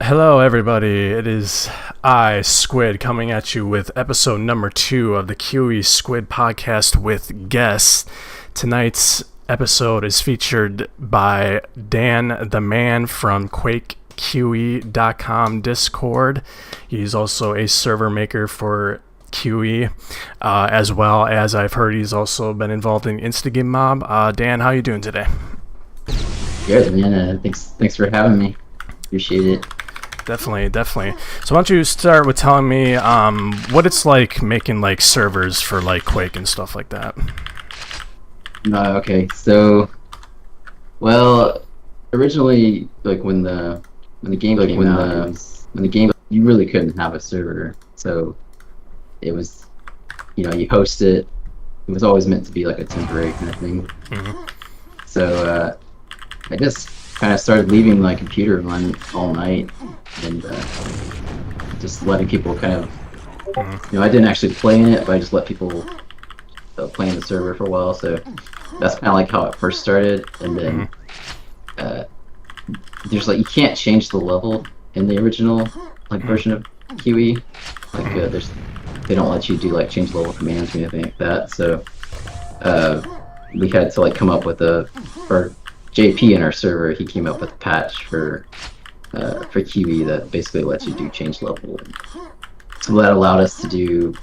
Hello, everybody. It is I, Squid, coming at you with episode number 2 of the QE Squid podcast with guests. Tonight's episode is featured by DanTheMan from QuakeQE.com Discord. He's also a server maker for QE, as well as I've heard he's also been involved in Instagame Mob. Dan, how you doing today? Good, man. Thanks for having me. Appreciate it. Definitely. So why don't you start with telling me what it's like making like servers for like Quake and stuff like that. Okay, so originally, like when the game came out, you really couldn't have a server. So it was, you host it. It was always meant to be like a temporary kind of thing. Mm-hmm. So I just kind of started leaving my computer run all night and just letting people kind of, I didn't actually play in it, but I just let people play in the server for a while. So that's kind of like how it first started. And then there's like, you can't change the level in the original version of QE. Like they don't let you do like change level commands or anything like that. So we had to like come up with or JP in our server, he came up with a patch for QE that basically lets you do change level. So that allowed us to do,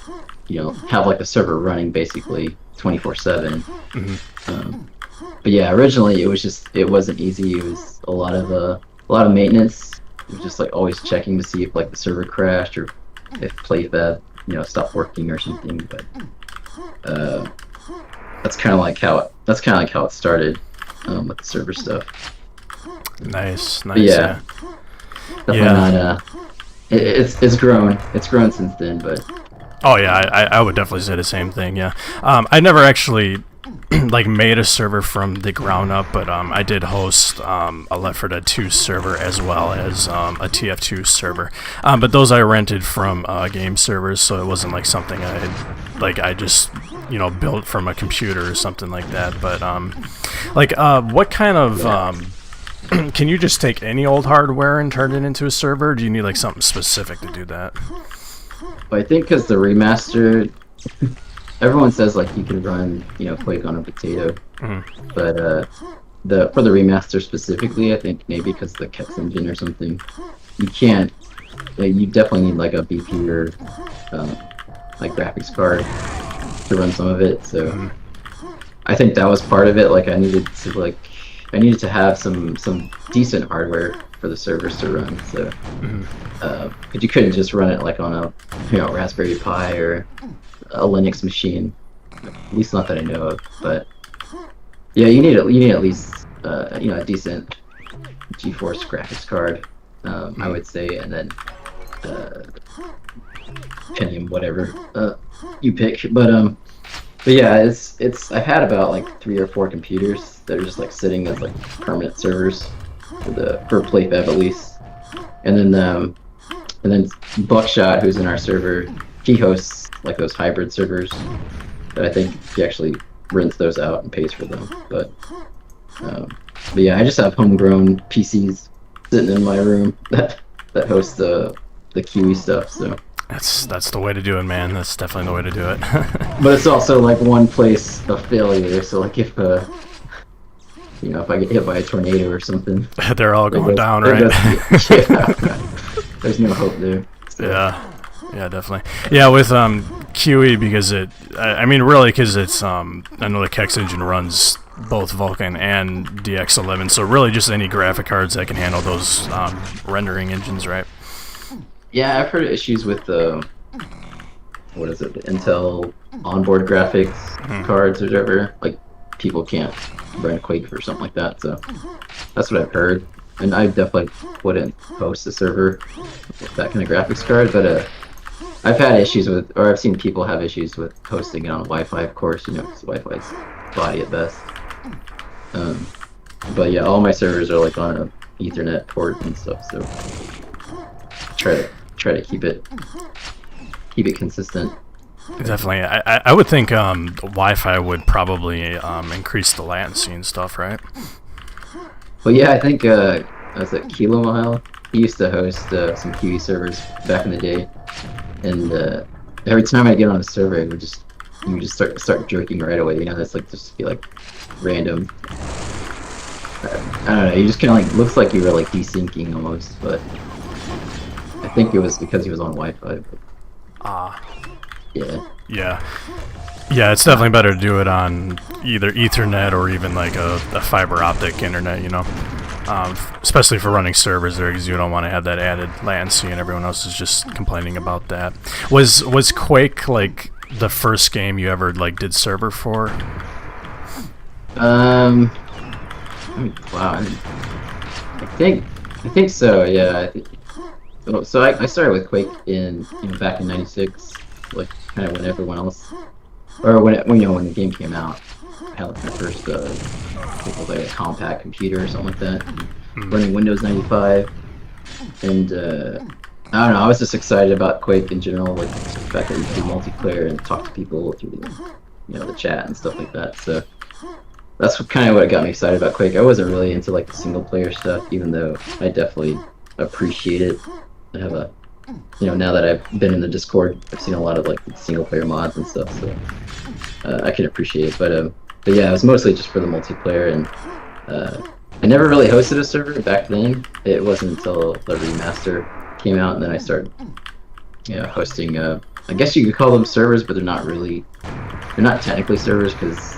have like the server running basically 24/7. But yeah, originally it wasn't easy. It was a lot of maintenance. It was just like always checking to see if like the server crashed or if playfab stopped working or something. But that's kind of like how it started. With the server stuff. Nice. But yeah. Definitely not. It's grown. It's grown since then, but. Oh yeah, I would definitely say the same thing. Yeah. I never actually like made a server from the ground up, but I did host a Left 4 Dead 2 server as well as a TF2 server. But those I rented from game servers, so it wasn't like something I just built from a computer or something like that. But what kind of can you just take any old hardware and turn it into a server? Or do you need like something specific to do that? Well, I think because the remaster, everyone says like you can run Quake on a potato, but for the remaster specifically, I think maybe because the Kex engine or something, you can't. You definitely need like a BP or like graphics card to run some of it. So I think that was part of it. Like I needed to have some decent hardware for the servers to run. So but you couldn't just run it like on a Raspberry Pi or a Linux machine, at least not that I know of. But yeah, you need at least a decent GeForce graphics card, I would say, and then Pentium, whatever you pick. But yeah, it's I've had about like 3 or 4 computers that are just like sitting as like permanent servers for playfab at least. And then Buckshot, who's in our server, he hosts like those hybrid servers that I think he actually rents those out and pays for them. But yeah, I just have homegrown PCs sitting in my room that host the QE stuff. So that's the way to do it, man. That's definitely the way to do it. But it's also like one place of failure. So like if I get hit by a tornado or something, they're all going down, right? There's no hope there. So. Yeah, definitely. Yeah, with QE because really because it's I know the Kex engine runs both Vulkan and DX11, so really just any graphic cards that can handle those rendering engines, right? Yeah, I've heard issues with the Intel onboard graphics cards or whatever. Like people can't run Quake or something like that. So that's what I've heard. And I definitely wouldn't host a server with that kind of graphics card, but I've had issues or I've seen people have issues with hosting it on Wi-Fi, of course, because Wi-Fi's spotty at best. But yeah, all my servers are like on a Ethernet port and stuff, so try to keep it consistent. Definitely, I would think Wi-Fi would probably increase the latency and stuff, right? Well, yeah, I think was it Kilomile he used to host some QE servers back in the day, and every time I get on a server, you would just start jerking right away. You know, that's like just be like random. I don't know. He just kind of like looks like you were like desyncing almost, but I think it was because he was on Wi-Fi. But, yeah. Yeah. Yeah, it's definitely better to do it on either Ethernet or even like a fiber optic internet, you know. Especially for running servers there, because you don't want to have that added latency, and everyone else is just complaining about that. Was Quake like the first game you ever like did server for? Wow. I think so. Yeah. So I started with Quake in back in '96, like kind of when everyone else, or when the game came out. I had like my first like a compact computer or something like that, running Windows 95, and I don't know. I was just excited about Quake in general, like the fact that you could do multiplayer and talk to people through the chat and stuff like that. So that's kind of what got me excited about Quake. I wasn't really into like the single player stuff, even though I definitely appreciate it. I have now that I've been in the Discord, I've seen a lot of like single player mods and stuff, so I can appreciate it. But yeah, it was mostly just for the multiplayer, and I never really hosted a server back then. It wasn't until the remaster came out, and then I started hosting. I guess you could call them servers, but they're not technically servers, because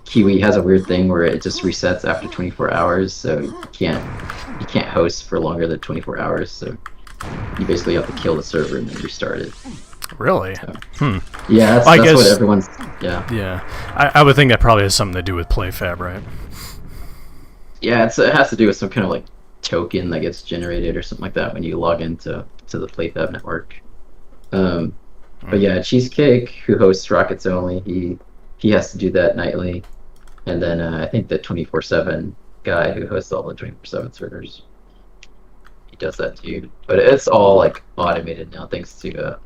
QE has a weird thing where it just resets after 24 hours, so you can't host for longer than 24 hours. So you basically have to kill the server and then restart it. Really? So, yeah, that's what everyone's. Yeah. Yeah, I would think that probably has something to do with PlayFab, right? Yeah, it has to do with some kind of like token that gets generated or something like that when you log into the PlayFab network. But yeah, Cheesecake, who hosts Rockets Only, he has to do that nightly, and then I think the 24/7 guy who hosts all the 24/7 servers, he does that too. But it's all like automated now, thanks to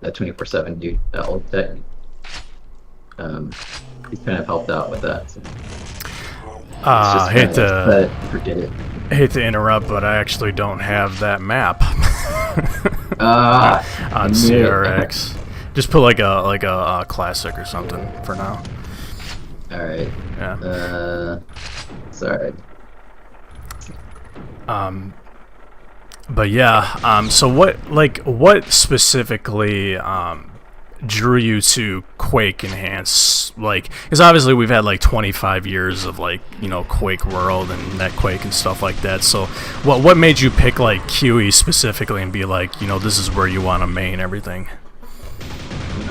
that 24/7 dude, Old Tech. He's kind of helped out with that. So hate to interrupt, but I actually don't have that map on CRX. Just put like a classic or something for now. All right. Yeah. Sorry. But yeah. So what specifically drew you to Quake Enhance? Like, because obviously we've had like 25 years of like Quake World and NetQuake and stuff like that. So what made you pick like QE specifically and be like, this is where you want to main everything?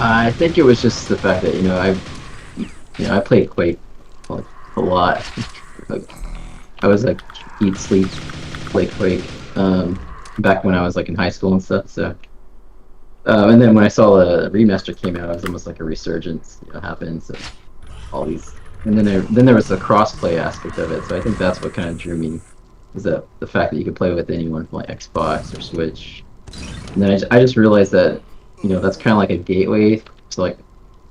I think it was just the fact that I played Quake like a lot. Like, I was like eat, sleep, play Quake back when I was like in high school and stuff. So and then when I saw the remaster came out, it was almost like a resurgence happened. So all these, and then there was the crossplay aspect of it. So I think that's what kind of drew me, is that the fact that you could play with anyone from like Xbox or Switch. And then I just realized that that's kind of like a gateway to like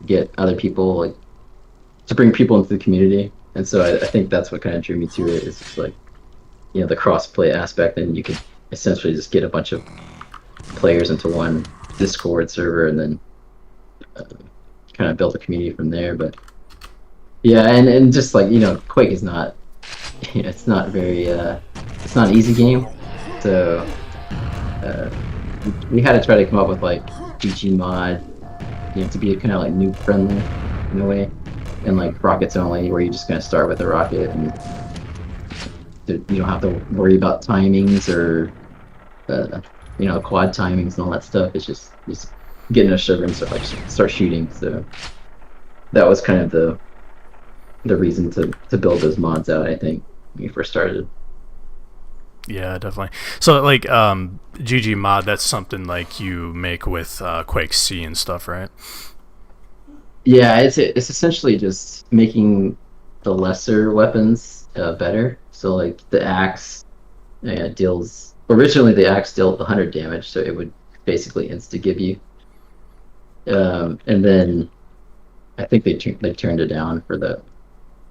get other people, like to bring people into the community. And so I think that's what kind of drew me to it, is just like the cross-play aspect, and you could essentially just get a bunch of players into one Discord server and then kind of build a community from there. But yeah, and just like Quake is not it's not very it's not an easy game, so we had to try to come up with like GG mod, to be kind of like noob friendly in a way, and like Rockets Only, where you just kind of start with a rocket and you don't have to worry about timings or quad timings and all that stuff. It's just get in a server and start shooting. So that was kind of the reason to build those mods out, I think, when we first started. Yeah, definitely. So like GG mod, that's something like you make with Quake C and stuff, right? Yeah, it's essentially just making the lesser weapons better. So like the axe deals, originally the axe dealt 100 damage, so it would basically insta give you. And then I think they turned it down for the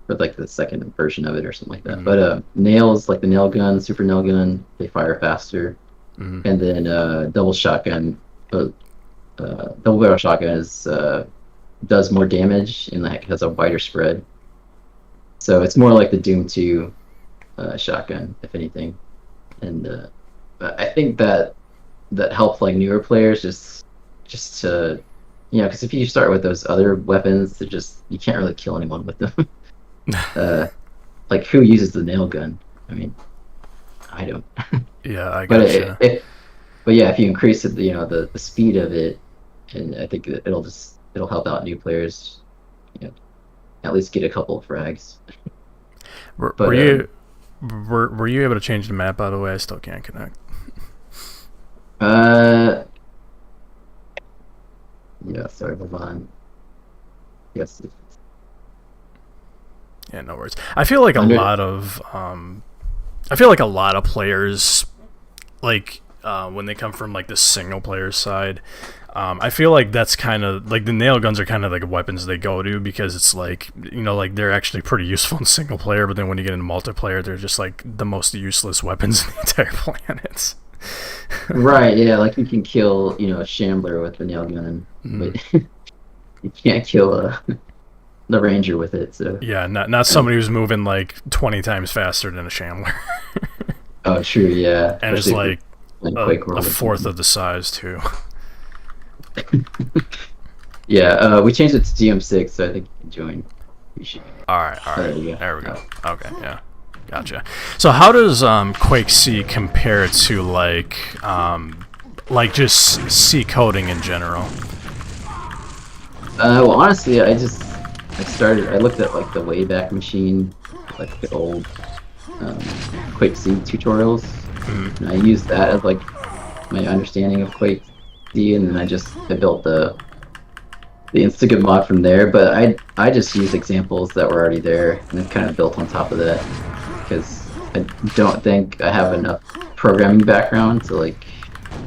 or like the second version of it or something like that. Mm-hmm. But nails, like the nail gun, super nail gun, they fire faster. Mm-hmm. And then double shotgun, double barrel shotgun does more damage and like has a wider spread. So it's more like the Doom 2 shotgun, if anything. And but I think that helped like newer players just to, you know, because if you start with those other weapons, they're just, you can't really kill anyone with them. Like who uses the nail gun? I mean, I don't. Yeah, I But gotcha. but yeah, if you increase it, you know, the speed of it, and I think that it'll help out new players, you know, at least get a couple of frags. Were, But were you were you able to change the map, by the way? I still can't connect. uh yeah, sorry, hold on. Yes. Yeah, no worries. I feel like a Under lot of I feel like a lot of players, like when they come from like the single player side, I feel like that's kind of like the nail guns are kind of like weapons they go to because it's like, you know, like they're actually pretty useful in single player, but then when you get into multiplayer, they're just like the most useless weapons in the entire planet. Right, yeah, like you can kill, you know, a shambler with the nail gun, but you can't kill the ranger with it. So Yeah, not somebody who's moving like 20 times faster than a shambler. oh, true, yeah, And it's especially like in Quake a World or fourth something. of the size too. Yeah, we changed it to GM6, so I think you can join. You should. All right, There you go. there we go. Okay, yeah, gotcha. So how does Quake C compare to like just C coding in general? Well, honestly, I looked at like the Wayback Machine, like the old Quake C tutorials, and I used that as like my understanding of Quake C, and then I built the Instagib mod from there. But I just used examples that were already there, and then kind of built on top of that because I don't think I have enough programming background to like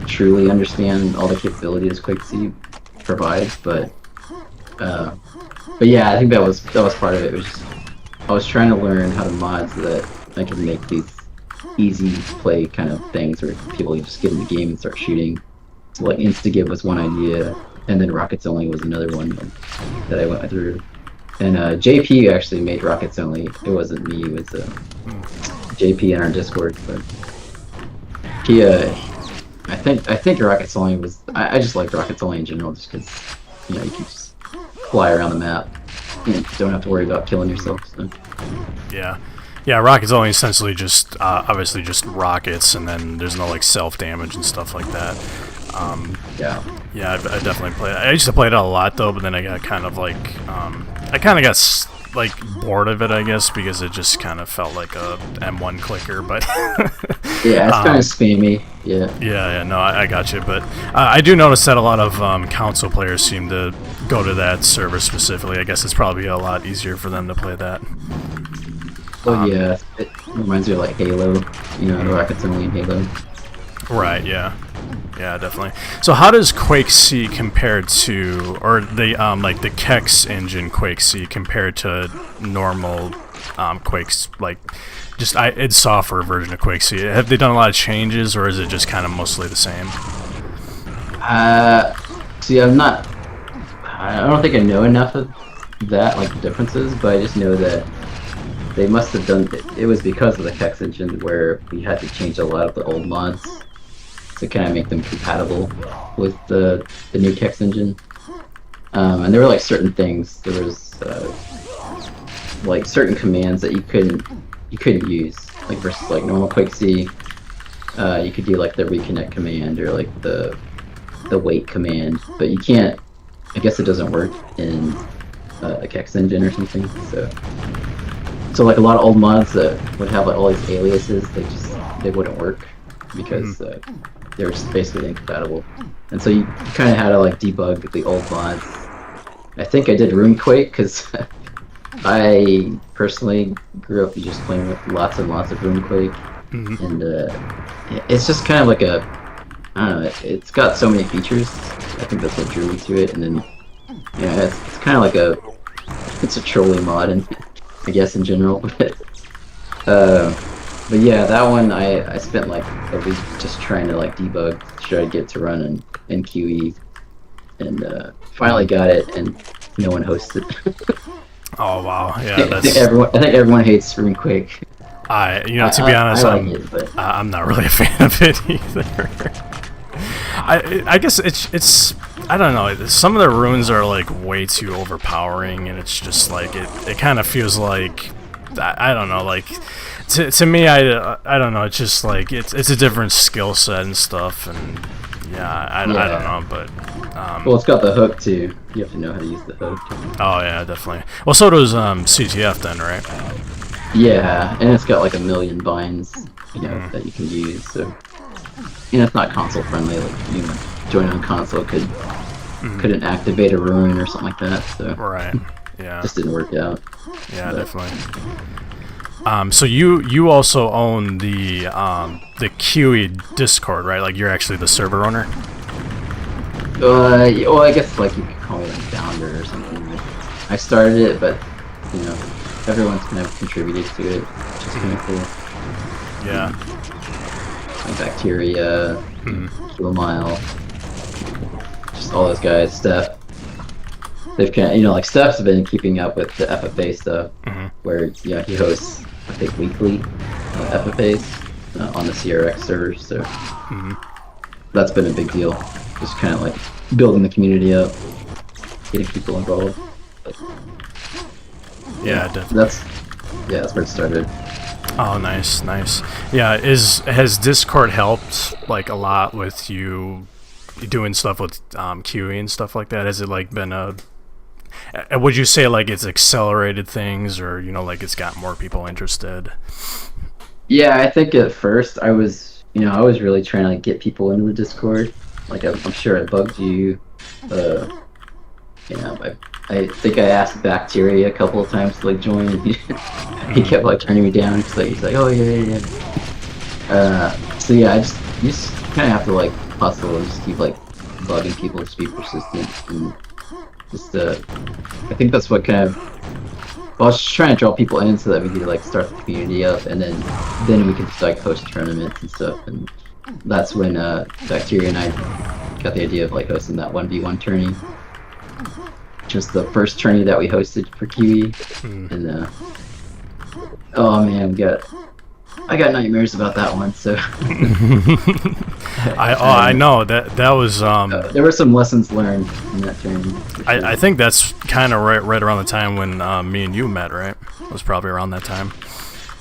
truly understand all the capabilities Quake C provides, but yeah, I think that was part of it. It was just, I was trying to learn how to mod so that I could make these easy play kind of things where people just get in the game and start shooting. So like Instagib was one idea, and then Rockets Only was another one that I went through. And JP actually made Rockets Only. It wasn't me. It was JP in our Discord. But he, I think Rockets Only was. I just like Rockets Only in general, just because, you know, you can just fly around the map and don't have to worry about killing yourself. So. Yeah. Yeah, rockets only essentially just obviously just rockets, and then there's no like self damage and stuff like that. Yeah. Yeah, I definitely play. I used to play it a lot though, but then I got kind of like I kind of got like bored of it, I guess, because it just kind of felt like a M1 clicker. But yeah, it's kind of spammy. Yeah. Yeah, no, I got you. But I do notice that a lot of console players seem to go to that server specifically. I guess it's probably a lot easier for them to play that. Oh yeah, it reminds me of like Halo. You know, the Rockets Only in Halo. Right, yeah. Yeah, definitely. So how does Quake C compare to, or the like the Kex engine Quake C compared to normal Quake's, like just id Software version of Quake C? Have they done a lot of changes, or is it just kind of mostly the same? See, I don't think I know enough of that, like the differences, but I just know that they must have done it was because of the Kex engine where we had to change a lot of the old mods to kind of make them compatible with the new Kex engine. And there were like certain things. There was like certain commands that you couldn't use, like versus like normal Quake C. You could do like the reconnect command or like the wait command, but you can't. I guess it doesn't work in the Kex engine or something. So like a lot of old mods that would have like all these aliases, they wouldn't work because they were just basically incompatible. And so you kind of had to like debug the old mods. I think I did RuneQuake because I personally grew up just playing with lots and lots of RuneQuake, and it's just kind of like I don't know. It's got so many features. I think that's what drew me to it. And then it's kind of like it's a trolling mod, and I guess in general. But yeah, that one I spent like a week just trying to like debug, try to get to run in QE, and finally got it, and no one hosts it. Oh wow, yeah, I think everyone hates Quake. To be honest, I like it, but I'm not really a fan of it either. I guess it's I don't know. Some of the runes are like way too overpowering, and it's just like it kind of feels like I don't know, like to me I don't know. It's just like it's a different skill set and stuff, and yeah, I don't know, but well, it's got the hook too. You have to know how to use the hook. Oh yeah, definitely. Well, so does CTF then, right? Yeah, and it's got like a million binds, that you can use. So, it's not console friendly. Like join on console couldn't activate a rune or something like that. So right, yeah, just didn't work out. Yeah, definitely. So you also own the QE Discord, right? Like you're actually the server owner. Well, I guess like you could call me like founder or something. Like, I started it, but everyone's kind of contributed to it, which is kind of cool. Yeah. Like Bacteria, Kilomile, just all those guys. Steph. They've kind of, like Steph's been keeping up with the FFA stuff, where he hosts I think weekly FFAs on the CRX servers. So that's been a big deal. Just kind of like building the community up, getting people involved. But, yeah, definitely. That's where it started. Oh, nice. Yeah, has Discord helped like a lot with you doing stuff with QE and stuff like that? Has it like been would you say like it's accelerated things, or like it's got more people interested? Yeah, I think at first I was really trying to like get people into the Discord. Like I'm sure it bugged you. I think I asked Bacteria a couple of times to like join, and he kept like turning me down because he's like, oh yeah. So yeah, you just kind of have to like hustle and just keep like bugging people to be persistent, and just I think that's what kind of. Well, I was just trying to draw people in so that we could like start the community up, and then we could just like host tournaments and stuff, and that's when Bacteria and I got the idea of like hosting that 1v1 tourney. Just the first tourney that we hosted for QE, and oh man, I got nightmares about that one. So I know that was there were some lessons learned in that tourney. Sure. I think that's kind of right around the time when me and you met, right? It was probably around that time.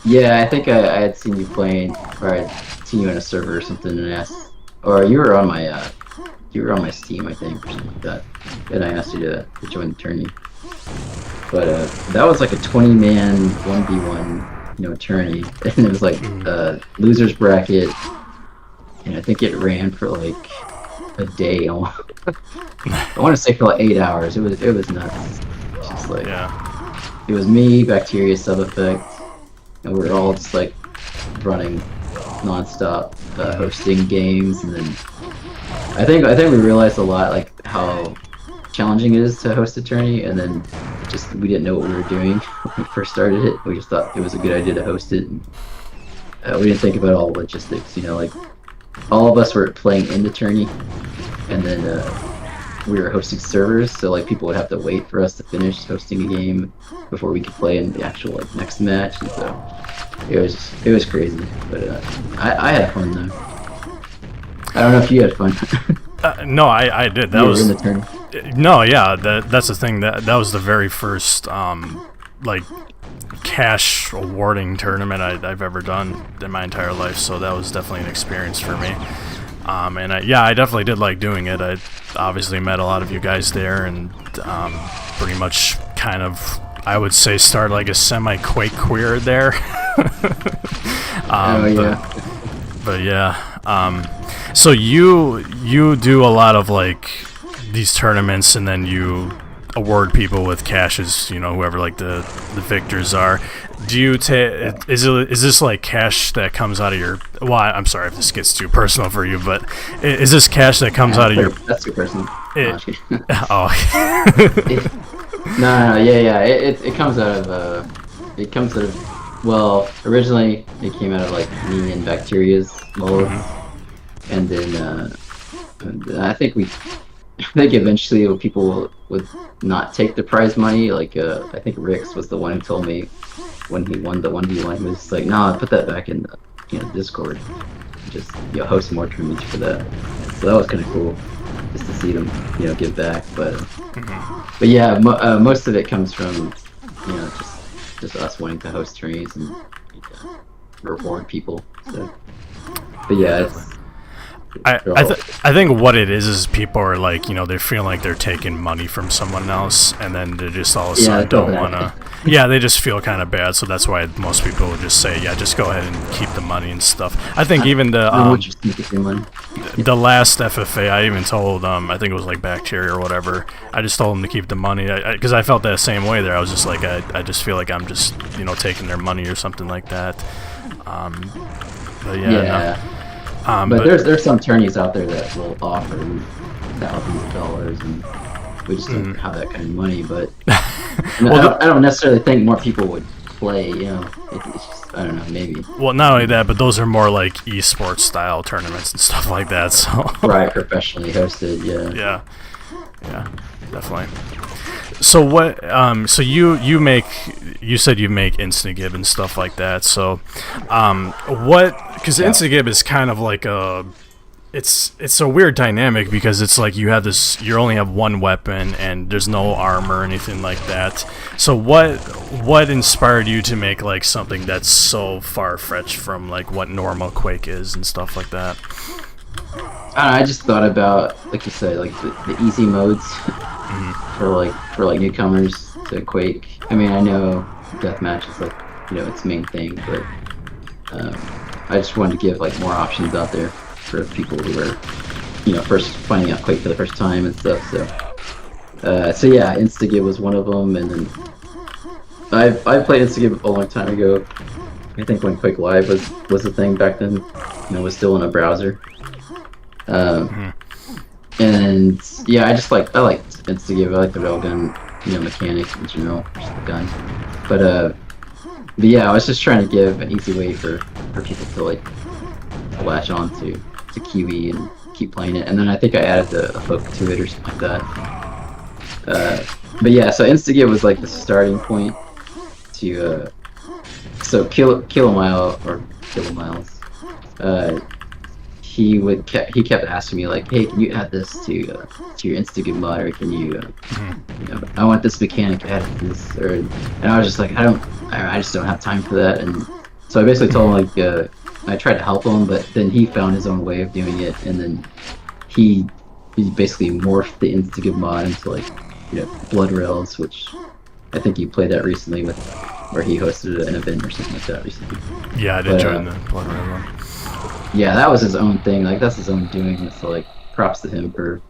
Yeah, I think I had seen you playing, or I'd seen you in a server or something, and asked, or you were on my Steam, I think, or something like that, and I asked you to join the tourney. But that was like a 20-man 1v1, tourney, and it was like losers bracket, and I think it ran for like a day. I want to say for like 8 hours. It was nuts. It's just like it was me, Bacteria, Sub Effect, and we were all just like running nonstop, hosting games, and then I think we realized a lot like how challenging it is to host a tourney, and then just we didn't know what we were doing when we first started it. We just thought it was a good idea to host it, and we didn't think about all the logistics. Like all of us were playing in the tourney, and then we were hosting servers, so like people would have to wait for us to finish hosting a game before we could play in the actual like next match, and so it was crazy. But I had fun though. I don't know if you had fun. No, I did. That was in the tourney. No, yeah, that's the thing. That was the very first like cash awarding tournament I've ever done in my entire life. So that was definitely an experience for me. And I definitely did like doing it. I obviously met a lot of you guys there, and pretty much kind of, I would say, start like a semi-Quake career there. But yeah. So you do a lot of like these tournaments, and then you award people with cashes, whoever like the victors are. Do you is this like cash that comes out of your? Well, I'm sorry if this gets too personal for you, but is this cash that comes out of your? That's too personal. Oh. No, yeah. It comes out of it comes out of, well, originally it came out of like me and Bacteria's molds, and then I think eventually people would not take the prize money. Like I think Rix was the one who told me when he won the 1v1, he was like, "Nah, put that back in the Discord. Just host more tournaments for that." So that was kind of cool, just to see them give back. But yeah, most of it comes from just us wanting to host tourneys and reward people. So, but yeah, it's. I think what it is people are like, they feel like they're taking money from someone else, and then they just all of a sudden don't want to. Yeah, they just feel kind of bad, so that's why most people would just say, yeah, just go ahead and keep the money and stuff. I think even the last FFA, I even told, I think it was like Bacteria or whatever, I just told them to keep the money, because I felt that same way there. I was just like, I just feel like I'm just, taking their money or something like that. But yeah. No. But there's some tourneys out there that will offer thousands of dollars, and we just don't have that kind of money. But I don't necessarily think more people would play. It's just, I don't know, maybe. Well, not only that, but those are more like esports style tournaments and stuff like that. So right, professionally hosted. Yeah, definitely. So what? So you said you make Instagib and stuff like that. So, what? Because Instagib is kind of like it's a weird dynamic, because it's like you only have one weapon and there's no armor or anything like that. So what inspired you to make like something that's so far-fetched from like what normal Quake is and stuff like that? I just thought about, like you said, like the easy modes for newcomers to Quake. I mean, I know deathmatch is like its main thing, but I just wanted to give like more options out there for people who are first finding out Quake for the first time and stuff. So yeah, Instagib was one of them, and then I played Instagib a long time ago. I think when Quake Live was a thing back then, was still in a browser. And yeah, I liked Instagib. I like the railgun, mechanics in general, just the gun. But yeah, I was just trying to give an easy way for people to like latch on to QE and keep playing it. And then I think I added a hook to it or something like that. But yeah, so Instagib was like the starting point to so Kilomiles, he kept asking me like, hey, can you add this to your Instagib mod, or can you I want this mechanic added to this, and I was just like, I just don't have time for that. And so I basically told him like I tried to help him, but then he found his own way of doing it, and then he basically morphed the Instagib mod into like Blood Rails, which I think you played that recently with where he hosted an event or something like that recently. Yeah, I did join the Blood Rails one. Yeah, that was his own thing. Like, that's his own doing. So like, props to him for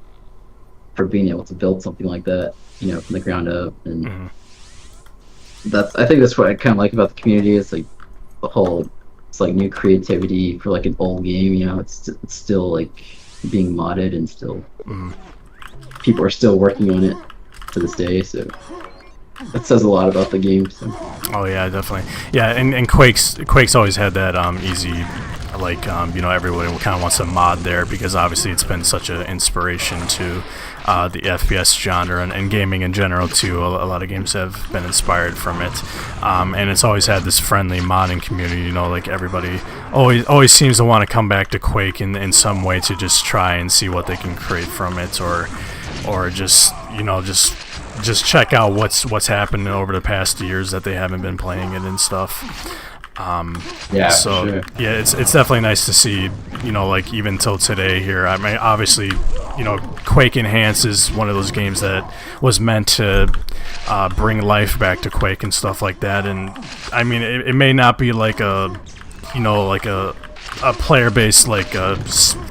being able to build something like that, from the ground up. And I think that's what I kind of like about the community. Is like the whole, it's like new creativity for like an old game. It's still like being modded, and still people are still working on it to this day. So that says a lot about the game. So. Oh yeah, definitely. Yeah, and Quake's always had that easy. Like everybody kind of wants a mod there, because obviously it's been such an inspiration to the FPS genre and gaming in general too. A lot of games have been inspired from it, and it's always had this friendly modding community. Like everybody always seems to want to come back to Quake in some way to just try and see what they can create from it, or just just check out what's happened over the past years that they haven't been playing it and stuff. So sure. Yeah, it's definitely nice to see, like even till today here. I mean, obviously, Quake Enhanced is one of those games that was meant to bring life back to Quake and stuff like that. And I mean, it may not be like a player-based like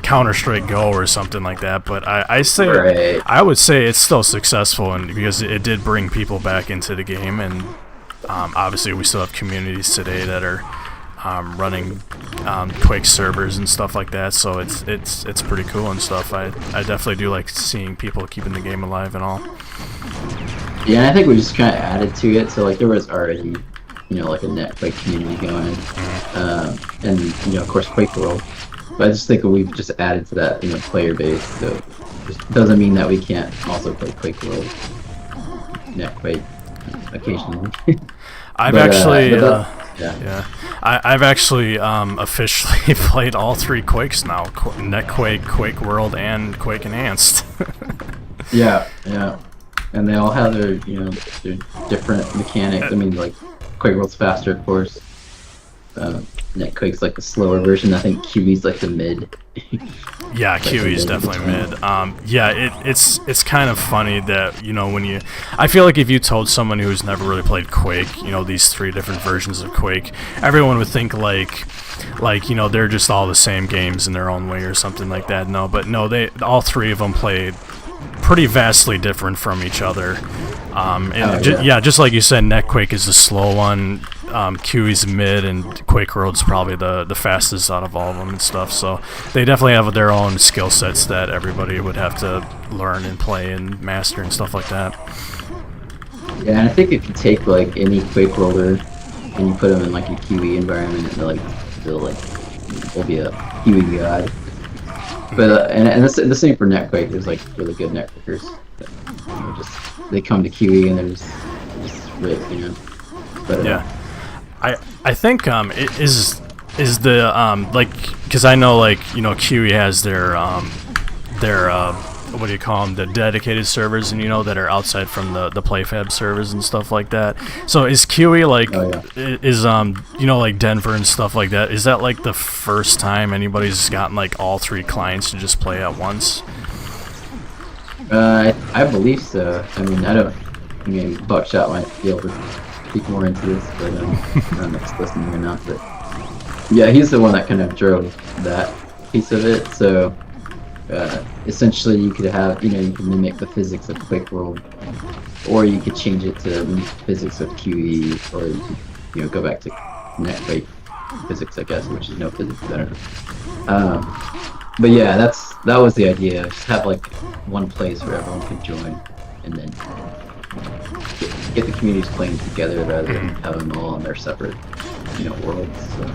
Counter-Strike Go or something like that, but I would say it's still successful, and because it did bring people back into the game. And obviously, we still have communities today that are running Quake servers and stuff like that. So it's pretty cool and stuff. I definitely do like seeing people keeping the game alive and all. Yeah, and I think we just kind of added to it. So like there was already like a net Quake community going, and of course Quake World. But I just think we've just added to that player base, so it doesn't mean that we can't also play Quake World, net Quake occasionally. I've But, actually, yeah. I've actually officially played all 3 Quakes now: NetQuake, Quake World, and Quake Enhanced. Yeah, and they all have their their different mechanics. I mean, like Quake World's faster, of course. NetQuake's like the slower version. I think QE's like the mid. Yeah, QE's definitely mid. It's kind of funny that when I feel like if you told someone who's never really played Quake, these 3 different versions of Quake, everyone would think like they're just all the same games in their own way or something like that. No, but no, all 3 of them played pretty vastly different from each other. Just like you said, NetQuake is the slow one, QE's mid, and Quake World's probably the fastest out of all of them and stuff. So they definitely have their own skill sets that everybody would have to learn and play and master and stuff like that. Yeah, and I think if you take like any Quake Worlder and you put them in like a QE environment, they'll be a QE god. But and the same for NetQuake. There's like really good networkers. They come to QE and they're just ripped, But, yeah, I think it is the because I know QE has their what do you call them, the dedicated servers, and that are outside from the PlayFab servers and stuff like that. So is QE is like Denver and stuff like that? Is that like the first time anybody's gotten like all 3 clients to just play at once? I believe so. I mean, Buckshot might be able to speak more into this, but I don't know if he's listening or not. But yeah, he's the one that kind of drove that piece of it. So essentially, you could have, you can mimic the physics of Quake World, or you could change it to mimic the physics of QE, or you could, go back to NetQuake physics, I guess, which is no physics. I don't know. But yeah, that was the idea. Just have like one place where everyone could join, and then get the communities playing together rather than have them all on their separate, worlds. So.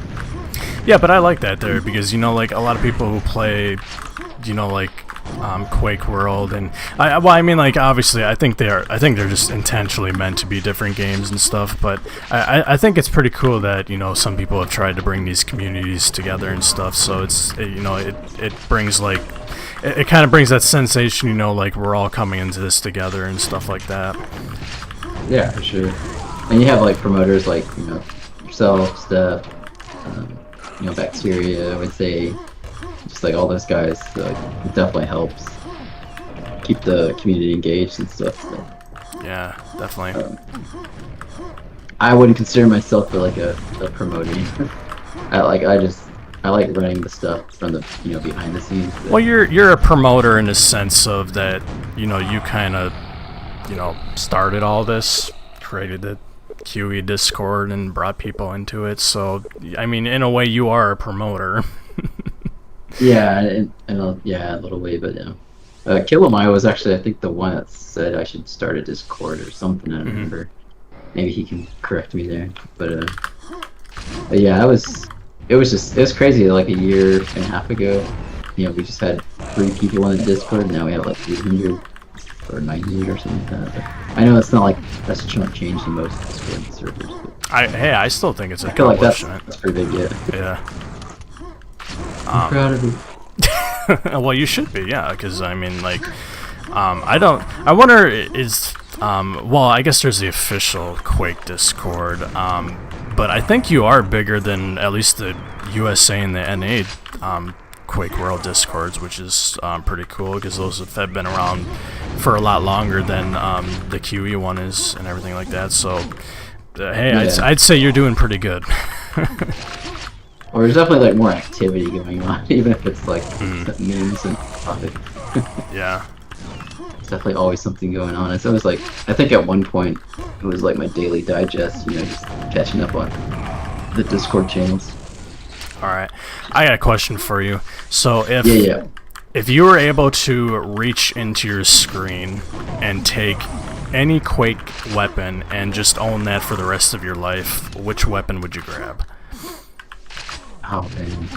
Yeah, but I like that there because like a lot of people who play, Quake World, and obviously I think they're just intentionally meant to be different games and stuff. But I think it's pretty cool that some people have tried to bring these communities together and stuff. So it brings it kind of brings that sensation, like we're all coming into this together and stuff like that. Yeah, for sure. And you have like promoters like yourself, Steph, Bacteria, I would say, just like all those guys. So, it definitely helps keep the community engaged and stuff. So. Yeah, definitely. I wouldn't consider myself like a promoter. I like running the stuff from the behind the scenes. But... Well, you're a promoter in the sense of that you kind of started all this, created the QE Discord and brought people into it. So I mean, in a way, you are a promoter. Yeah, a little way, but yeah. Killamai was actually, I think, the one that said I should start a Discord or something. I don't remember. Maybe he can correct me there. But yeah, it was crazy. Like a year and a half ago, we just had 3 people in the Discord. Now we have like 800 or 900 or something like that. But I know it's not like that's a chunk change in most Discord servers. But I still think it's a I feel like that's accomplishment. pretty big. Yeah. I'm proud of you. Well, you should be, yeah, because I mean, I wonder well, I guess there's the official Quake Discord, but I think you are bigger than at least the USA and the NA Quake World Discords, which is pretty cool because those have been around for a lot longer than the QE one is and everything like that. So, hey, yeah. I'd say you're doing pretty good. Or there's definitely like more activity going on, even if it's like memes and topics. Yeah. There's definitely always something going on. It's always like, I think at one point it was like my daily digest, just catching up on the Discord channels. Alright. I got a question for you. So if Yeah. if you were able to reach into your screen and take any Quake weapon and just own that for the rest of your life, which weapon would you grab? Oh man.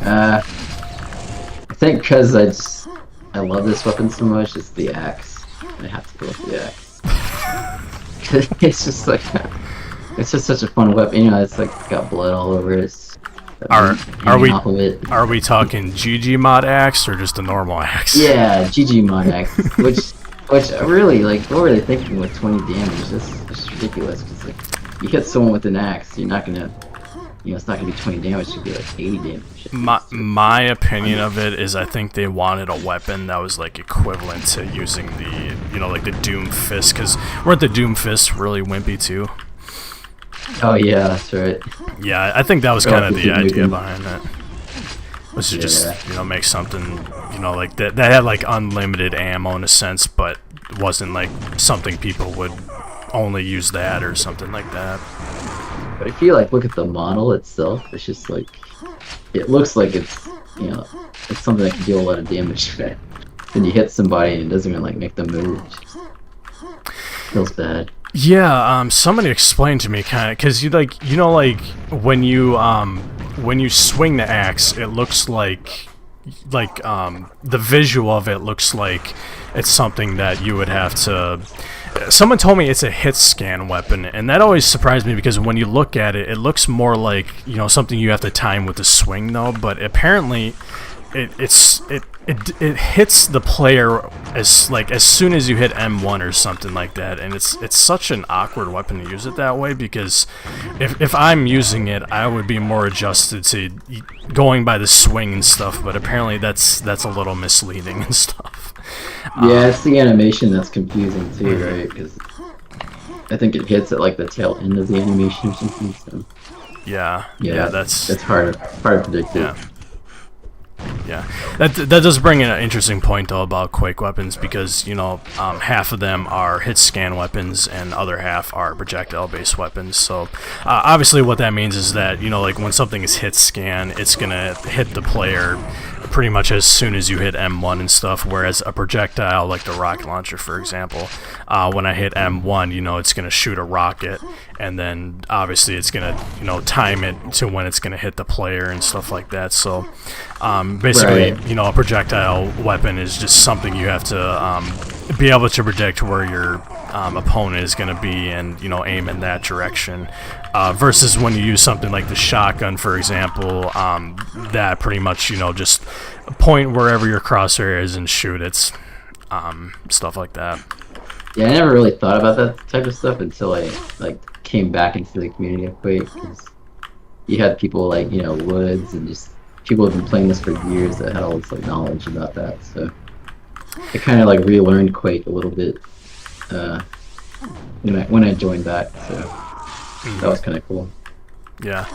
I think because I love this weapon so much, it's the axe. I have to go with the axe. It's just like, it's just such a fun weapon. You know, it's like got blood all over it. Are we talking GG mod axe or just a normal axe? Yeah, GG mod axe. Which really, like, what were they thinking with 20 damage? That's ridiculous. Because like, you hit someone with an axe, you're not gonna, you know, it's not gonna be 20 damage. It's gonna be like 80 damage. My opinion of it is, I think they wanted a weapon that was like equivalent to using the, you know, like the Doom Fist. Because weren't the Doom Fists really wimpy too? Oh yeah, that's right. Yeah, I think that was kind of the idea behind it. Was to just, you know, make something, you know, like that had like unlimited ammo in a sense, but wasn't like something people would only use that or something like that. But if you like look at the model itself, it's just like, it looks like it's, you know, it's something that can deal a lot of damage. Then you hit somebody and it doesn't even like make them move. It just feels bad. Yeah, somebody explained to me kind of, because you like, you know, like when you swing the axe, it looks like the visual of it looks like it's something that you would have to. Someone told me it's a hit scan weapon, and that always surprised me because when you look at it, it looks more like, you know, something you have to time with the swing though. But apparently, it hits the player as soon as you hit M1 or something like that, and it's such an awkward weapon to use it that way, because if I'm using it, I would be more adjusted to going by the swing and stuff, but apparently that's a little misleading and stuff. Yeah, it's the animation that's confusing too, right? Because I think it hits at like the tail end of the animation or something. So yeah, that's hard to predict. Yeah, that does bring in an interesting point though about Quake weapons, because, you know, half of them are hit scan weapons and other half are projectile based weapons. So obviously what that means is that, you know, like when something is hit scan, it's gonna hit the player pretty much as soon as you hit M1 and stuff, whereas a projectile like the rocket launcher, for example, when I hit M1, you know, it's gonna shoot a rocket, and then obviously it's gonna, you know, time it to when it's gonna hit the player and stuff like that. So basically, right. You know, a projectile weapon is just something you have to be able to predict where your opponent is going to be and, you know, aim in that direction. Versus when you use something like the shotgun, for example, that pretty much, you know, just point wherever your crosshair is and shoot it. Stuff like that. Yeah, I never really thought about that type of stuff until I like came back into the community of Quake, because you had people like, you know, Woods and just people have been playing this for years that had all this like knowledge about that. So I kind of like relearned Quake a little bit when I joined back. So that was kind of cool. Yeah.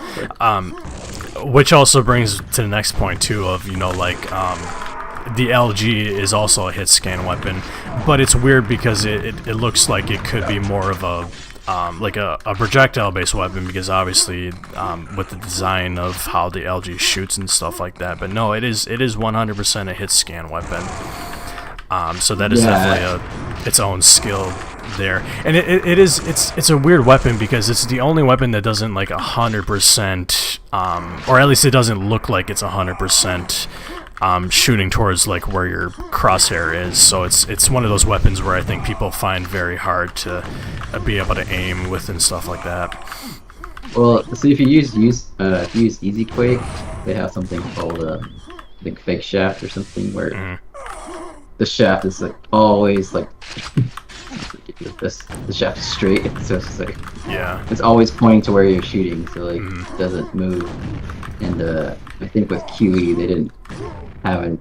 Which also brings to the next point too of, you know, like the LG is also a hit scan weapon, but it's weird because it looks like it could be more of a like a projectile based weapon, because obviously with the design of how the LG shoots and stuff like that. But no, it is 100% a hit scan weapon. So that is definitely its own skill there, and it's a weird weapon because it's the only weapon that doesn't like 100%, or at least it doesn't look like it's 100%. Shooting towards like where your crosshair is, so it's one of those weapons where I think people find very hard to be able to aim with and stuff like that. Well, so if you use Easy Quake, they have something called I think Fake Shaft or something, where the shaft is like always like the shaft is straight, so it's just like it's always pointing to where you're shooting, so like it doesn't move. And I think with QE they didn't have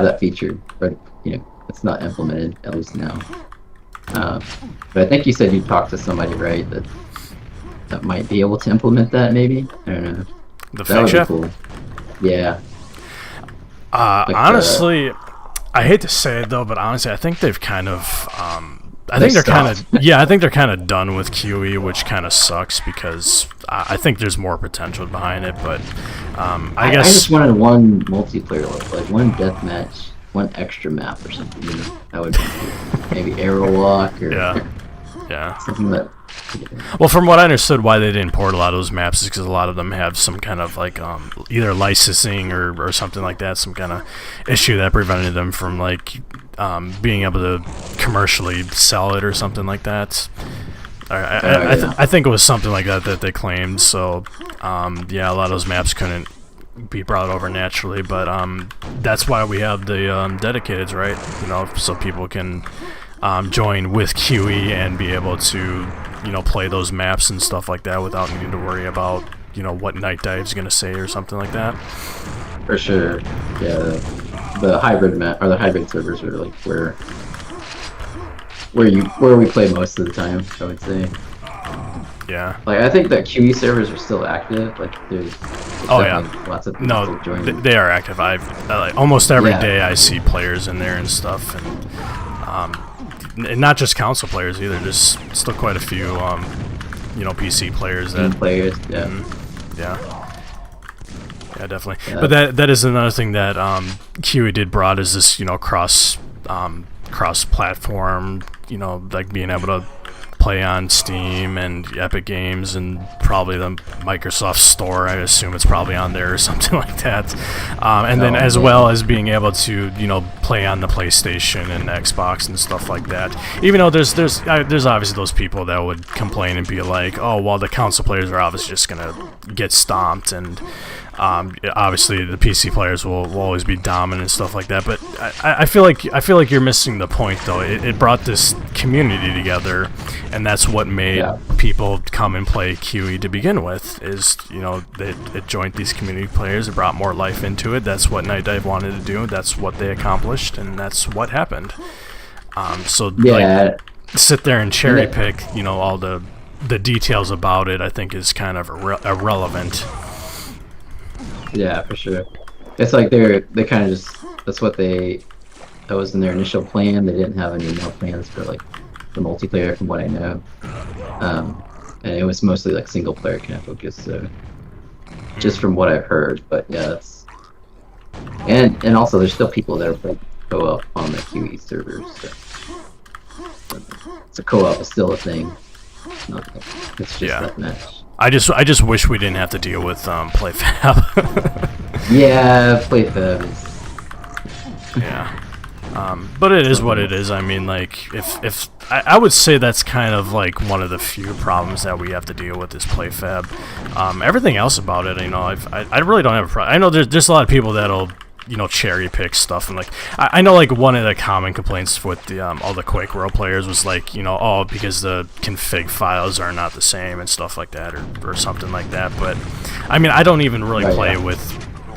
that feature, but you know, it's not implemented, at least now. But I think you said you talked to somebody, right, that might be able to implement that, maybe? I don't know. The fake shaft? Cool. Yeah. Like honestly, I hate to say it though, but honestly, I think they've kind of I think they're kind of done with QE, which kind of sucks because I think there's more potential behind it. But I guess I just wanted one multiplayer, like one deathmatch one extra map or something. You know, that would be cool. Maybe arrow walk or Yeah. something that. Well, from what I understood, why they didn't port a lot of those maps is because a lot of them have some kind of like either licensing or something like that, some kind of issue that prevented them from like being able to commercially sell it or something like that. I think it was something like that they claimed. So yeah, a lot of those maps couldn't be brought over naturally, but that's why we have the dedicateds, right? You know, so people can join with QE and be able to, you know, play those maps and stuff like that without needing to worry about, you know, what Night Dive's gonna say or something like that. For sure, yeah. The hybrid map or the hybrid servers are like where we play most of the time, I would say. Yeah. Like I think that QE servers are still active. Like there's lots of people still joining. They are active. I've like, almost every day I see players in there and stuff, and not just console players either. Just still quite a few, you know, PC players that players. Yeah. Yeah, definitely. Yeah. But that is another thing that QE did brought is this, you know, cross platform, you know, like being able to play on Steam and Epic Games and probably the Microsoft Store. I assume it's probably on there or something like that. And then as well as being able to, you know, play on the PlayStation and Xbox and stuff like that. Even though there's obviously those people that would complain and be like, oh, well, the console players are obviously just gonna get stomped, and obviously the PC players will always be dominant and stuff like that. But I feel like you're missing the point, though. It brought this community together, and that's what made people come and play QE to begin with. Is, you know, it joined these community players. It brought more life into it. That's what Night Dive wanted to do. That's what they accomplished, and that's what happened. Like, sit there and cherry pick, you know, all the details about it, I think is kind of irrelevant. Yeah, for sure. It's like they kind of just that was in their initial plan. They didn't have any more plans for like the multiplayer, from what I know. And it was mostly like single player kind of focused. So just from what I've heard, but yeah, that's and also there's still people that are playing co-op on the QE servers. So co-op is still a thing. It's just that match. I just wish we didn't have to deal with PlayFab. Yeah, PlayFab is. Yeah. But it is what it is. I mean, like, if I would say that's kind of like one of the few problems that we have to deal with is PlayFab. Everything else about it, you know, I really don't have a problem. I know there's a lot of people that'll, you know, cherry pick stuff, and like I know like one of the common complaints with the all the Quake World players was like, you know, oh, because the config files are not the same and stuff like that, or something like that. But I mean, I don't even really play with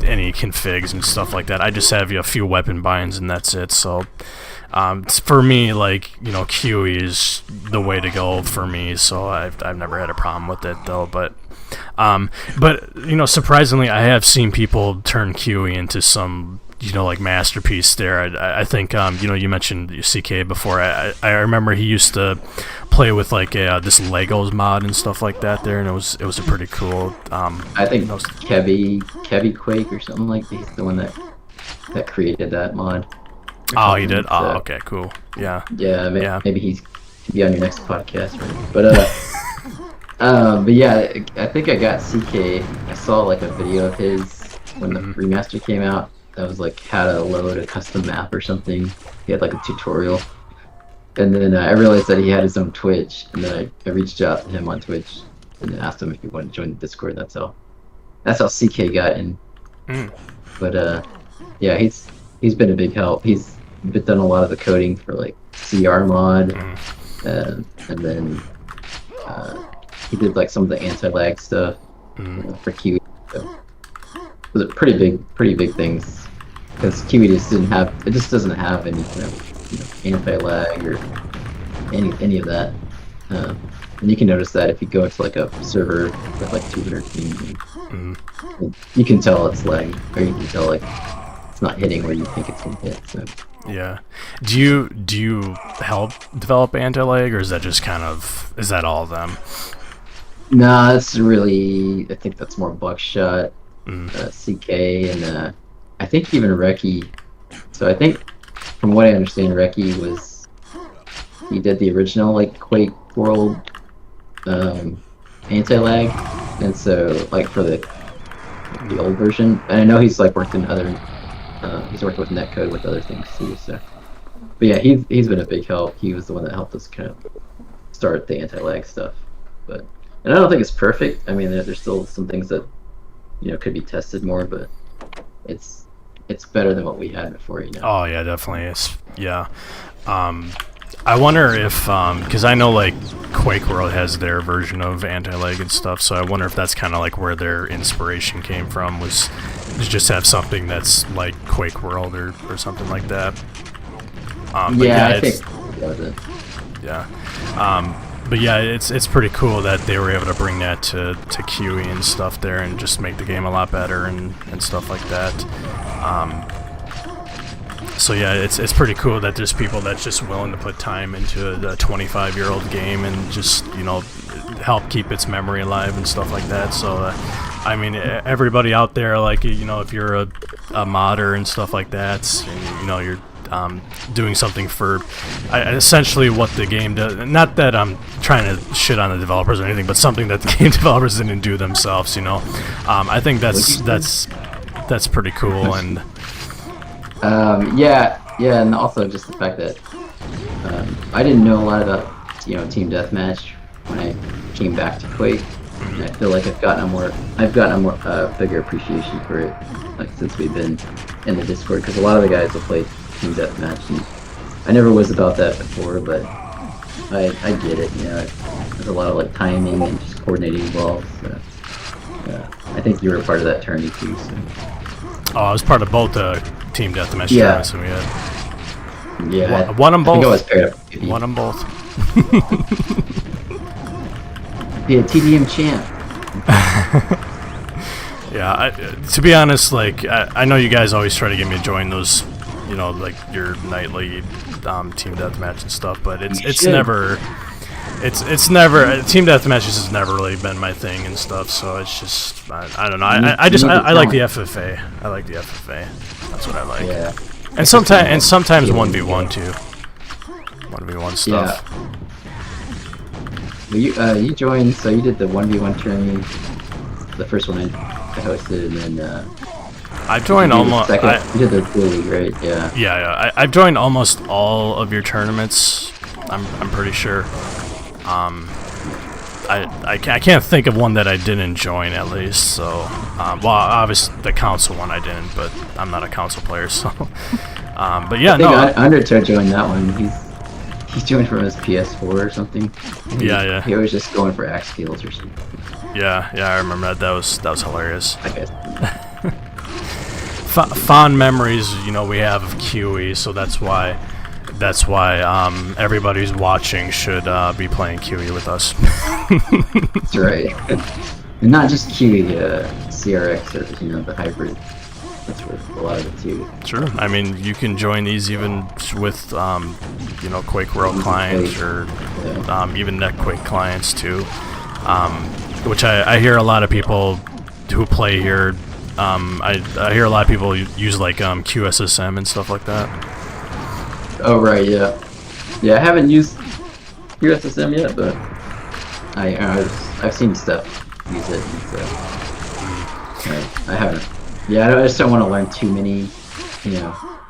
any configs and stuff like that. I just have a few weapon binds and that's it. So for me, like, you know, QE is the way to go for me. So I've never had a problem with it though. But you know, surprisingly, I have seen people turn QE into some, you know, like masterpiece there. I think you know, you mentioned CK before. I remember he used to play with like this Legos mod and stuff like that there, and it was a pretty cool. I think Kevy Quake or something like that. He's the one that created that mod. Oh, he did. Oh, okay, cool. Yeah. Yeah, maybe he's could be on your next podcast, right? But yeah, I think I got CK. I saw like a video of his when the remaster came out. That was like how to load a custom map or something. He had like a tutorial, and then I realized that he had his own Twitch, and then I reached out to him on Twitch and asked him if he wanted to join the Discord. That's how CK got in. But yeah, he's been a big help. He's done a lot of the coding for like CR mod, and then he did like some of the anti-lag stuff for QE. So those are pretty big things, because QE just doesn't have any kind of, you know, anti-lag or any of that. And you can notice that if you go to like a server with like 200 ping, you can tell it's lagging, or you can tell like it's not hitting where you think it's gonna hit. So. Yeah. Do you help develop anti-lag, or is that just is that all of them? Nah, that's really, I think that's more Buckshot, CK, and I think even Reki. So I think from what I understand, he did the original like Quake World anti-lag, and so like for the old version, and I know he's like worked in other he's worked with netcode with other things too. So, but yeah, he's been a big help. He was the one that helped us kind of start the anti-lag stuff. But and I don't think it's perfect. I mean, there's still some things that could be tested more, but it's better than what we had before. Oh yeah, definitely. Yeah. I wonder if, because I know like Quake World has their version of anti-lag and stuff, so I wonder if that's kind of like where their inspiration came from, was to just have something that's like Quake World or something like that. I think that was it. Yeah. But yeah, it's pretty cool that they were able to bring that to QE and stuff there, and just make the game a lot better and stuff like that. So yeah, it's pretty cool that there's people that's just willing to put time into a 25-year-old game and just help keep its memory alive and stuff like that. So I mean, everybody out there, like if you're a modder and stuff like that, and, you're doing something for essentially what the game does. Not that I'm trying to shit on the developers or anything, but something that the game developers didn't do themselves. I think that's pretty cool. And yeah, and also just the fact that I didn't know a lot about team deathmatch when I came back to Quake, and I feel like I've gotten a bigger appreciation for it, like since we've been in the Discord, because a lot of the guys will play team deathmatch, and I never was about that before, but I get it. There's a lot of like timing and just coordinating involved. So, I think you were a part of that tourney too. So. Oh, I was part of both team deathmatch tournaments we had. Yeah, won them both. I think I was paired up with Won them both. Yeah, TDM champ. Yeah, to be honest, like I know you guys always try to get me to join those, like your nightly team deathmatch and stuff, but it's never team deathmatch has never really been my thing and stuff. So it's just I don't know. I like the FFA. I like the FFA. That's what I like. Yeah. And sometimes 1v1 too. 1v1 stuff. Yeah. Well, you joined, so you did the 1v1 tourney, the first one I hosted, and then I've joined almost. You did the Blue League, right? Yeah. Yeah. I've joined almost all of your tournaments. I'm pretty sure. I can't think of one that I didn't join, at least. So, well, obviously the console one I didn't, but I'm not a console player, so. But yeah, I think Undertow joined that one. He's joined from his PS4 or something. Yeah. He was just going for axe kills or something. Yeah, I remember that. That was hilarious. I guess. Fond memories, we have of QE, so that's why everybody who's watching should be playing QE with us. That's right. And not just QE, CRX or the hybrid. That's where a lot of it too. Sure. I mean, you can join these even with Quake World clients or even NetQuake clients too. Which I hear a lot of people who play here. I hear a lot of people use like QSSM and stuff like that. Oh right, yeah. I haven't used QSSM yet, but I've seen stuff use it, and so I haven't. Yeah, I just don't want to learn too many,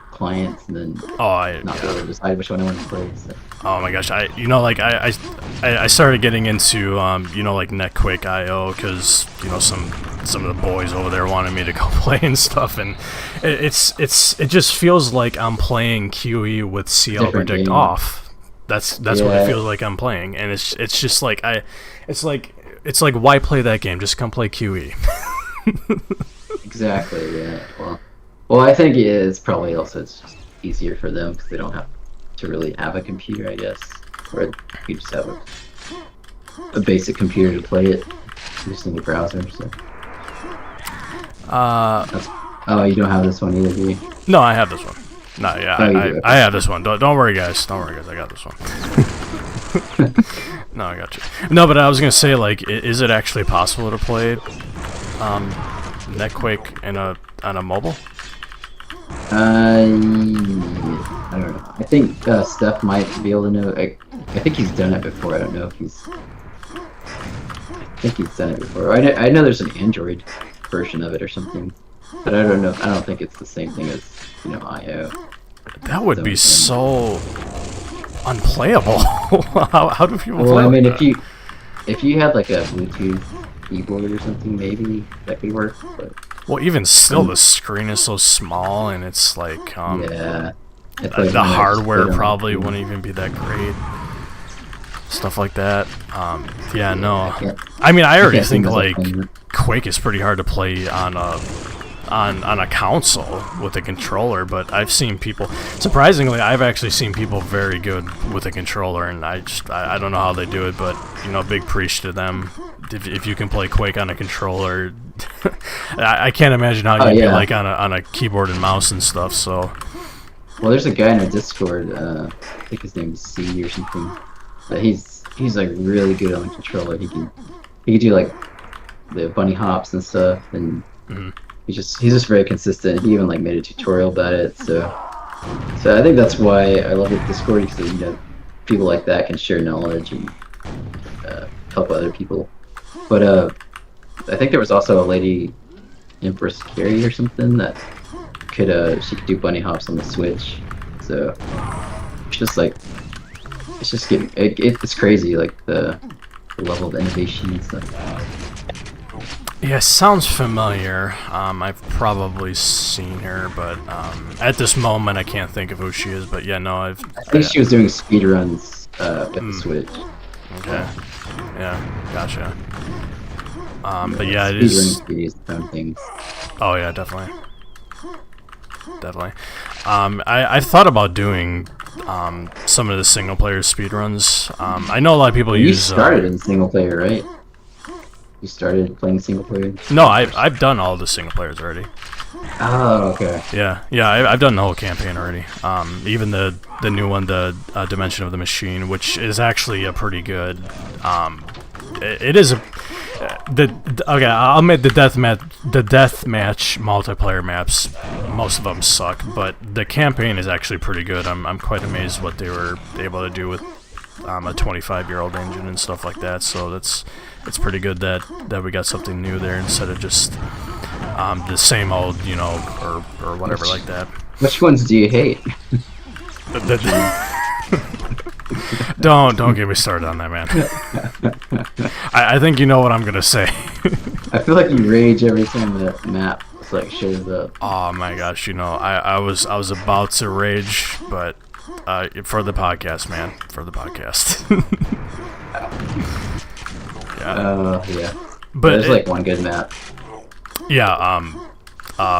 clients, and then not be able to decide which one I want to play. So. Oh my gosh, I started getting into like NetQuake IO because some of the boys over there wanted me to go play and stuff, and it just feels like I'm playing QE with CL Predict off. That's what it feels like I'm playing, and it's just like it's like why play that game? Just come play QE. Exactly. Yeah. Well, I think it's probably also it's just easier for them because they don't have to really have a computer, I guess, or you just have a basic computer to play it using the browser. So. Oh, you don't have this one either, do you? No, I have this one. No, yeah, I have this one. Don't worry, guys. Don't worry, guys. I got this one. No, I got you. No, but I was gonna say, like, is it actually possible to play NetQuake on a mobile? I don't know. I think Steph might be able to know. I think he's done it before. I don't know if he's. I think he's done it before. I know there's an Android version of it or something, but I don't know. I don't think it's the same thing as IO. That would be so unplayable. how do people play? Well, I mean, like that? if you had like a Bluetooth keyboard or something, maybe that could work. But Well, even still, the screen is so small, and it's like yeah, it's like the when I hardware put on- probably wouldn't even be that great. Stuff like that. Yeah, no. I mean, I already can't see think myself like playing it. Quake is pretty hard to play on a console with a controller, but I've seen people. Surprisingly, I've actually seen people very good with a controller, and I don't know how they do it, but big preach to them. If you can play Quake on a controller, I can't imagine how you'd be like on a keyboard and mouse and stuff. So. Well, there's a guy in our Discord. I think his name is C or something. But he's like really good on the controller. He can do like the bunny hops and stuff, and he's just very consistent. He even like made a tutorial about it. So I think that's why I love the Discord, because people like that can share knowledge and help other people. But I think there was also a lady, Empress Carrie or something, that she could do bunny hops on the Switch. So it's just getting it's crazy, like the level of innovation and stuff. Yeah, sounds familiar. I've probably seen her, but at this moment I can't think of who she is. But yeah, no, I think she was doing speedruns with the Switch. Okay. Yeah, gotcha. But yeah, it is. Speedrunning is the thing. Oh yeah, definitely. Definitely. I thought about doing some of the single player speedruns. I know a lot of people You use. started in single player, right? You started playing single player? No, I've done all the single players already. Oh, okay. Yeah, I've done the whole campaign already. Even the new one, the Dimension of the Machine, which is actually a pretty good. It is a. Okay, I'll admit the deathmatch multiplayer maps, most of them suck, but the campaign is actually pretty good. I'm quite amazed what they were able to do with a 25-year-old engine and stuff like that. So it's pretty good that we got something new there instead of just the same old, or whatever like that. Which ones do you hate? Don't get me started on that, man. I think you know what I'm gonna say. I feel like you rage every time the map shows up. Oh my gosh, I was about to rage, but for the podcast, man, for the podcast. Yeah. But there's like one good map. Yeah,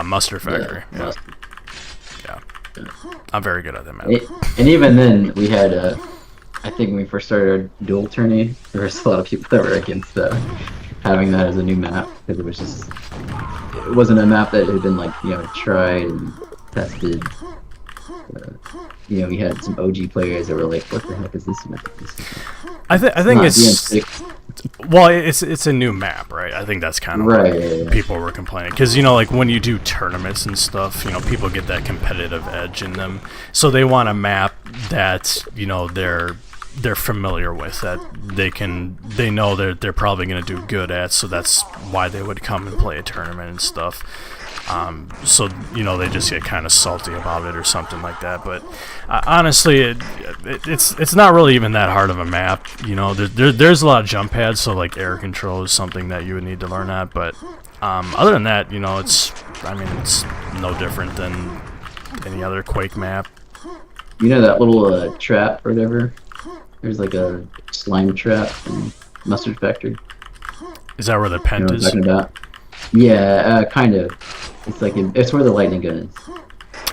Mustard Factory. Yeah. Yeah. I'm very good at that map. And even then, we had I think when we first started our dual tourney, there was a lot of people that were against having that as a new map, because it wasn't a map that had been tried and tested. We had some OG players that were like, "What the heck is this map?" I think it's DM6. well, it's a new map, right? I think that's kind of right. what people were complaining, because like when you do tournaments and stuff, people get that competitive edge in them, so they want a map that they're familiar with, that they know they're probably going to do good at, so that's why they would come and play a tournament and stuff. So they just get kind of salty about it or something like that. But honestly, it's not really even that hard of a map. There's a lot of jump pads, so like air control is something that you would need to learn at. But other than that, it's no different than any other Quake map. That little trap or whatever? There's like a slime trap in Mustard Factory. Is that where the pent is? What I'm talking about? Yeah, kind of. It's it's where the lightning gun is.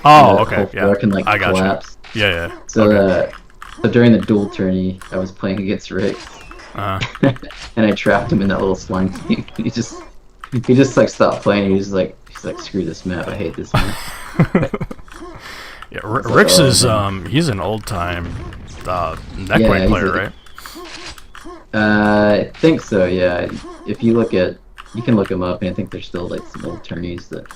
Oh, okay. Yeah, can I got collapse. you. Yeah. So, okay. So during the dual tourney, I was playing against Rick, and I trapped him in that little slime thing. He just stopped playing. He's like, screw this map. I hate this map. Yeah, Rick's is he's an old time Quake player, right? I think so. Yeah. If you can look him up, and I think there's still some old tourneys that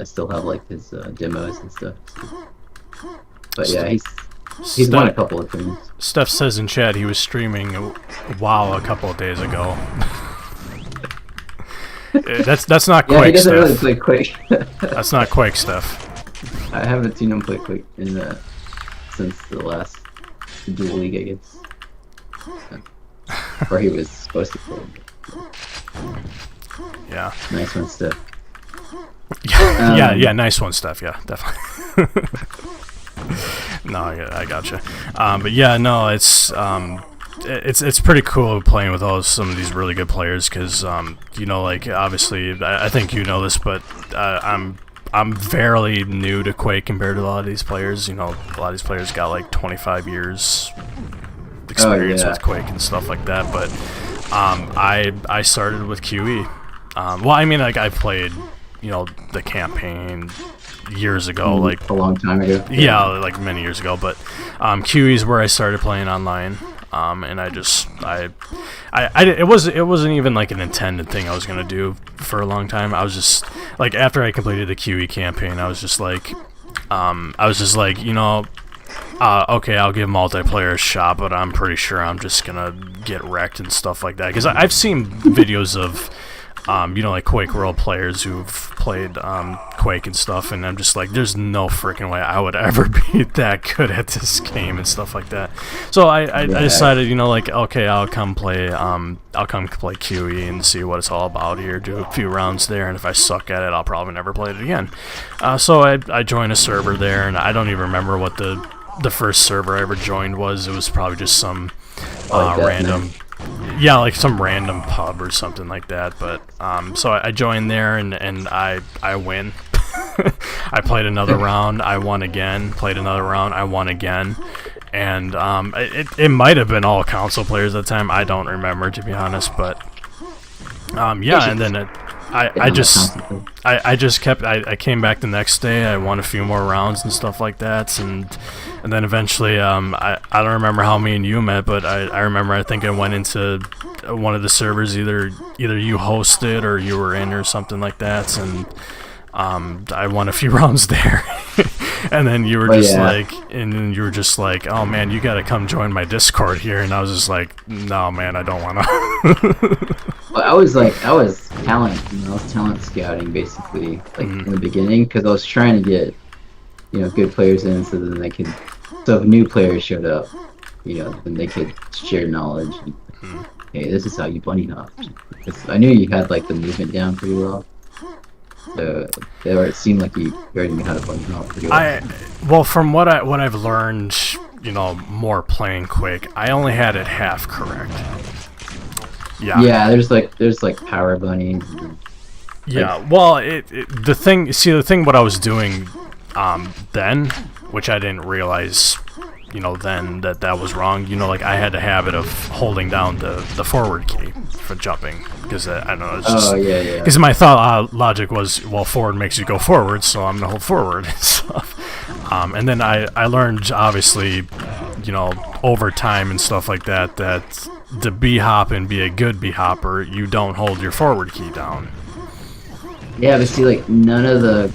still have his demos and stuff. So. But yeah, he's won a couple of things. Steph says in chat he was streaming WoW a couple of days ago. That's not Quake. Yeah, he doesn't Steph. really play Quake. That's not Quake stuff. I haven't seen him play Quake since the last Dual League, I guess. Or he was supposed to play. Yeah. Nice one, Steph. Yeah, nice one, Steph. Yeah, definitely. No, I gotcha. But yeah, no, it's pretty cool playing with some of these really good players because you know, like obviously I think you know this, but I'm fairly new to Quake compared to a lot of these players. You know, a lot of these players got like 25 years experience with Quake and stuff like that. But I started with QE. Well, I mean, like I played, you know, the campaign years ago, like a long time ago. Yeah, like many years ago. But QE is where I started playing online. And it wasn't even like an intended thing I was gonna do for a long time. I was just like, after I completed the QE campaign, I was just like, you know, okay, I'll give multiplayer a shot, but I'm pretty sure I'm just gonna get wrecked and stuff like that. Because I've seen videos of, you know, like Quake World players who've played Quake and stuff, and I'm just like, there's no freaking way I would ever be that good at this game and stuff like that. So I decided, you know, like, okay, I'll come play QE and see what it's all about here, do a few rounds there, and if I suck at it, I'll probably never play it again. So I joined a server there, and I don't even remember what the first server I ever joined was. It was probably just some random. Yeah, like some random pub or something like that. But so I joined there and I win. I played another round, I won again. Played another round, I won again. And it might have been all console players at the time. I don't remember, to be honest. But yeah, and then I came back the next day. I won a few more rounds and stuff like that, and then eventually, I don't remember how me and you met, but I remember, I think I went into one of the servers, either you hosted or you were in or something like that, and I won a few rounds there. And then you were just like, oh man, you gotta come join my Discord here, and I was just like, no man, I don't wanna. Well, I was talent, you know, I was talent scouting basically, like in the beginning, because I was trying to get, you know, good players in, so then they could, so if new players showed up, you know, then they could share knowledge. And, hey, this is how you bunny hop. Because I knew you had like the movement down pretty well. So it seemed like you already knew how to bunny hop pretty well. Well, from what I've learned, you know, more playing Quake, I only had it half correct. Yeah. Yeah, there's like power bunnies. Yeah. Well, the thing what I was doing then, which I didn't realize, you know, then that was wrong. You know, like I had a habit of holding down the forward key for jumping, because I don't know. It's just, yeah. Because my thought logic was, well, forward makes you go forward, so I'm gonna hold forward and stuff. And then I learned, obviously, you know, over time and stuff like that, to b-hop and be a good b-hopper, you don't hold your forward key down. Yeah, but see, like none of the,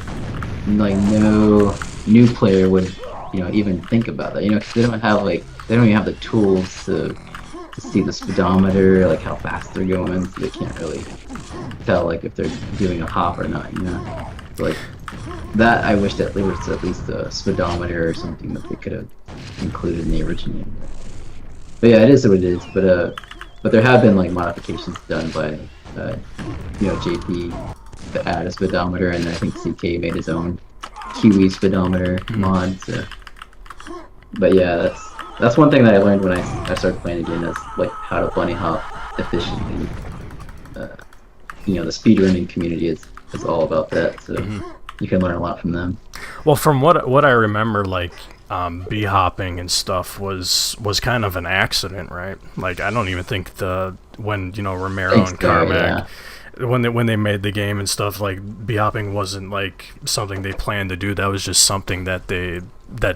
like no new player would, you know, even think about that, you know, because they don't even have the tools to see the speedometer, like how fast they're going, so they can't really tell like if they're doing a hop or not, you know. So, like that, I wish that there was at least a speedometer or something that they could have included in the original. But yeah, it is what it is. But there have been like modifications done by you know, JP to add a speedometer, and I think CK made his own QE speedometer mod. So. But yeah, that's one thing that I learned when I started playing again, is like how to bunny hop efficiently. You know, the speedrunning community is all about that, so you can learn a lot from them. Well, from what I remember, like b-hopping and stuff was kind of an accident, right? Like I don't even think when you know, Romero and Carmack, when they made the game and stuff, like b-hopping wasn't like something they planned to do. That was just something that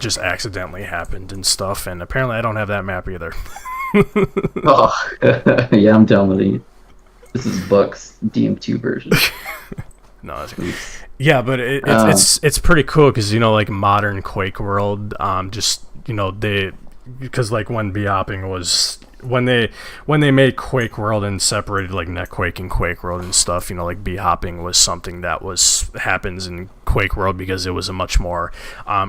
just accidentally happened and stuff. And apparently I don't have that map either. Oh, yeah, I'm telling you. This is Buck's DM2 version. No, yeah, but it's pretty cool because like modern Quake World, just because like when B-hopping was when they made Quake World and separated like Netquake and Quake World and stuff, like B-hopping was something that happens in Quake World because it was a much more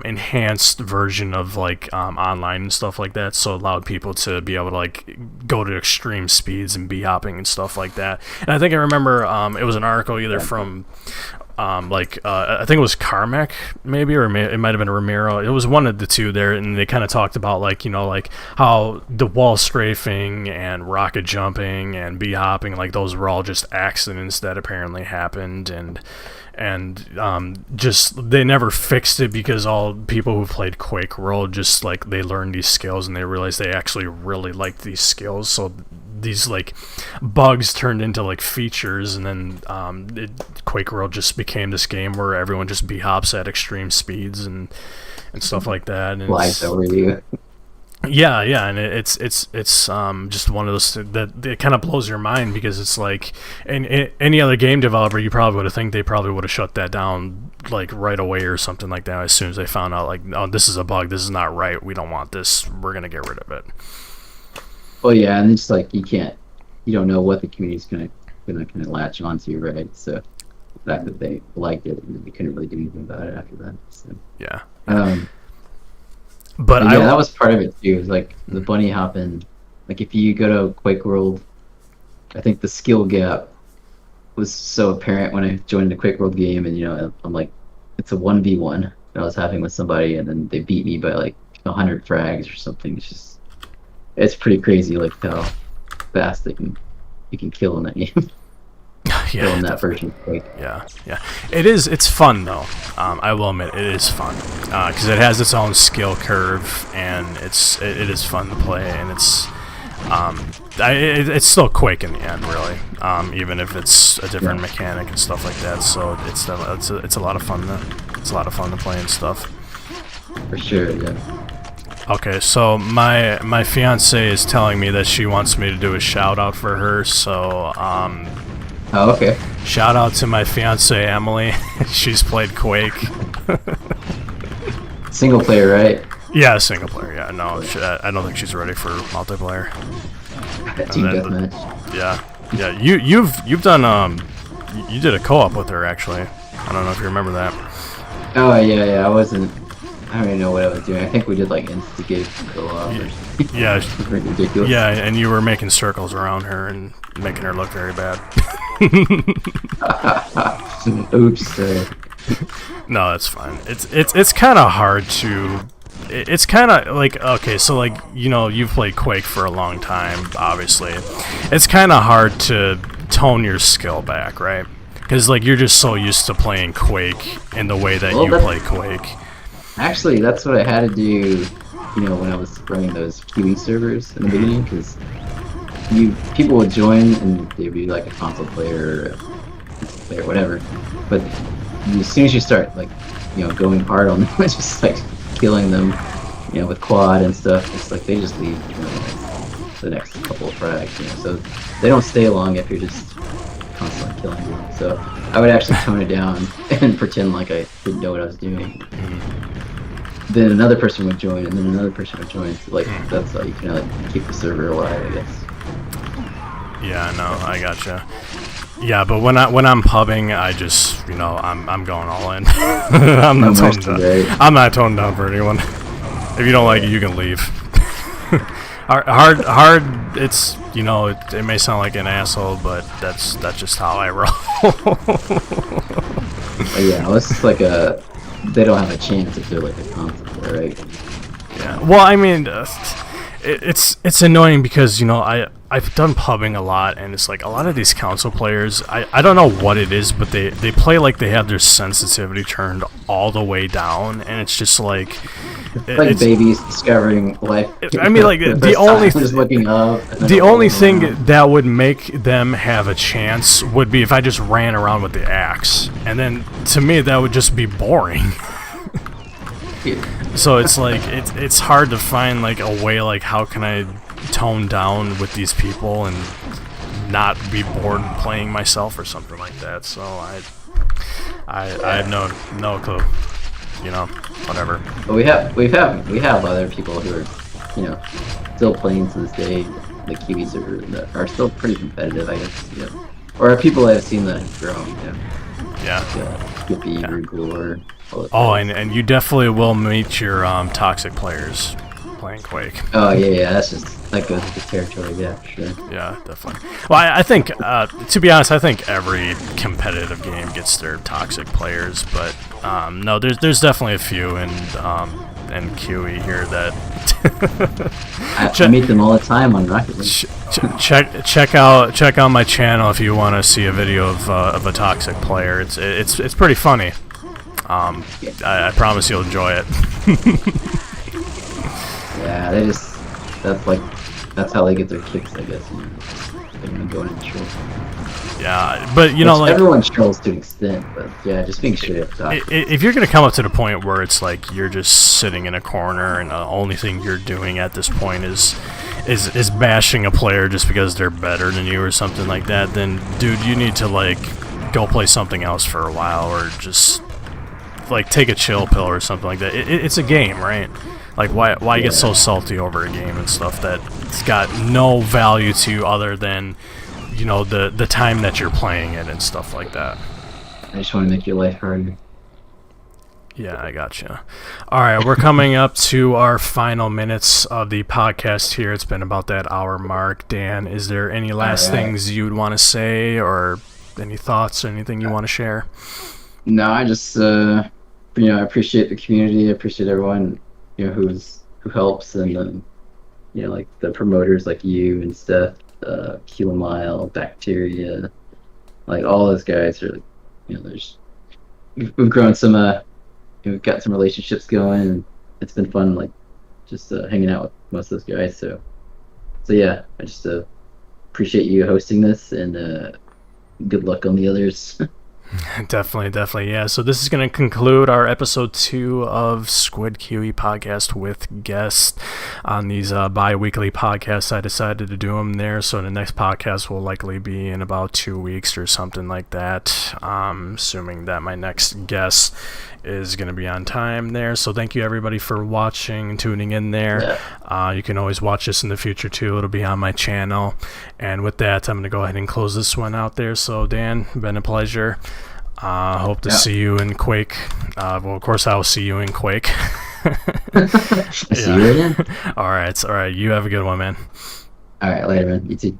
enhanced version of like online and stuff like that, so it allowed people to be able to like go to extreme speeds and B-hopping and stuff like that. And I think I remember it was an article either from I think it was Carmack maybe, or it might have been Ramiro. It was one of the two there, and they kind of talked about like how the wall strafing and rocket jumping and B-hopping, like those were all just accidents that apparently happened, and just they never fixed it because all people who played Quake World just like they learned these skills and they realized they actually really liked these skills, so these like bugs turned into like features, and then Quake World just became this game where everyone just B-hops at extreme speeds and stuff like that. And flies over you. Yeah, and it's just one of those that it kind of blows your mind because it's like any other game developer, you probably would have think they probably would have shut that down like right away or something like that as soon as they found out like, oh, this is a bug, this is not right, we don't want this, we're gonna get rid of it. Well, yeah, and it's like you don't know what the community's gonna latch onto, right? So the fact that they liked it, and we couldn't really do anything about it after that. So yeah. But yeah, that was part of it too. It was like the bunny hopping. Like if you go to Quake World, I think the skill gap was so apparent when I joined the Quake World game, and I'm like, it's a 1v1 that I was having with somebody, and then they beat me by like 100 frags or something. It's pretty crazy, like how fast you can kill in that game. Yeah, in that version. Yeah. It is. It's fun though. I will admit it is fun because it has its own skill curve and it is fun to play, and it's still Quake in the end, really. Even if it's a different mechanic and stuff like that. So it's a lot of fun. It's a lot of fun to play and stuff. For sure. Yeah. Okay, so my fiance is telling me that she wants me to do a shout out for her, so Oh, okay. Shout out to my fiance Emily. She's played Quake. Single player, right? Yeah, single player. Yeah, no, I don't think she's ready for multiplayer. Team deathmatch. Yeah. You've done you did a co-op with her actually. I don't know if you remember that. Oh yeah. I don't even know what I was doing. I think we did like instigate co-op. Yeah. Ridiculous. Yeah, and you were making circles around her and making her look very bad. Oops. No, that's fine. It's kind of hard to. It's kind of like, okay, so like you've played Quake for a long time, obviously. It's kind of hard to tone your skill back, right? Because like you're just so used to playing Quake in the way that you play Quake. Actually, that's what I had to do, when I was running those QE servers in the beginning, because people would join and they'd be like a console player or whatever, but as soon as you start like, going hard on them, it's just like killing them, with quad and stuff, it's like they just leave the next couple of frags, so they don't stay long if you're just constantly killing them. So I would actually tone it down and pretend like I didn't know what I was doing. Then another person would join, and then another person would join. So, like, that's how you can keep the server alive, I guess. Yeah, no, I gotcha. Yeah, but when I'm pubbing, I just I'm going all in. I'm not toned down for anyone. If you don't like it, you can leave. hard. It's it may sound like an asshole, but that's just how I roll. Yeah, it's just like they don't have a chance if they're like a console player, right? Yeah. Well, I mean, it's annoying because I've done pubbing a lot, and it's like a lot of these console players, I don't know what it is, but they play like they have their sensitivity turned all the way down, and it's just like it's babies discovering life. I mean, like the only thing that would make them have a chance would be if I just ran around with the axe, and then to me that would just be boring. So it's like it's hard to find like a way, like how can I tone down with these people and not be bored playing myself or something like that. So I have no clue. You know, whatever. But we have other people who are, still playing to this day, the QE server, that are still pretty competitive, I guess. Or people that have seen that have grown. Yeah. Skippy, Rugor. Oh, and you definitely will meet your toxic players playing Quake. Oh yeah, that goes with the territory, yeah, for sure. Yeah, definitely. Well, I think, to be honest, I think every competitive game gets their toxic players, but no, there's definitely a few in QE here that I meet them all the time on Rocket League. check out my channel if you want to see a video of a toxic player. It's pretty funny. I promise you'll enjoy it. Yeah, that's how they get their kicks, I guess. They're going in trolls. Yeah, but like everyone trolls to an extent, but yeah, just being straight up toxic. If you're gonna come up to the point where it's like you're just sitting in a corner and the only thing you're doing at this point is bashing a player just because they're better than you or something like that, then dude, you need to like go play something else for a while, or just like take a chill pill or something like that. It's a game, right? Like, why get so salty over a game and stuff that's got no value to you other than, the time that you're playing it and stuff like that. I just want to make your life harder. Yeah, I gotcha. All right, we're coming up to our final minutes of the podcast here. It's been about that hour mark. Dan, is there any last things you would want to say, or any thoughts or anything you want to share? No, I just, I appreciate the community. I appreciate everyone, who helps, and like the promoters like you and Steph, Kilomile, Bacteria, like all those guys are, we've grown some, we've got some relationships going, and it's been fun, like just hanging out with most of those guys. So yeah, I just appreciate you hosting this, and good luck on the others. Definitely, yeah. So this is going to conclude our episode 2 of Squid QE podcast with guests. On these bi-weekly podcasts, I decided to do them there, so the next podcast will likely be in about 2 weeks or something like that, assuming that my next guest is going to be on time there. So thank you everybody for watching and tuning in there. You can always watch this in the future too. It'll be on my channel. And with that, I'm going to go ahead and close this one out there. So Dan, been a pleasure. Hope to see you in Quake. Well, of course I will see you in Quake. See you again. All right. You have a good one, man. All right, later, man. You too.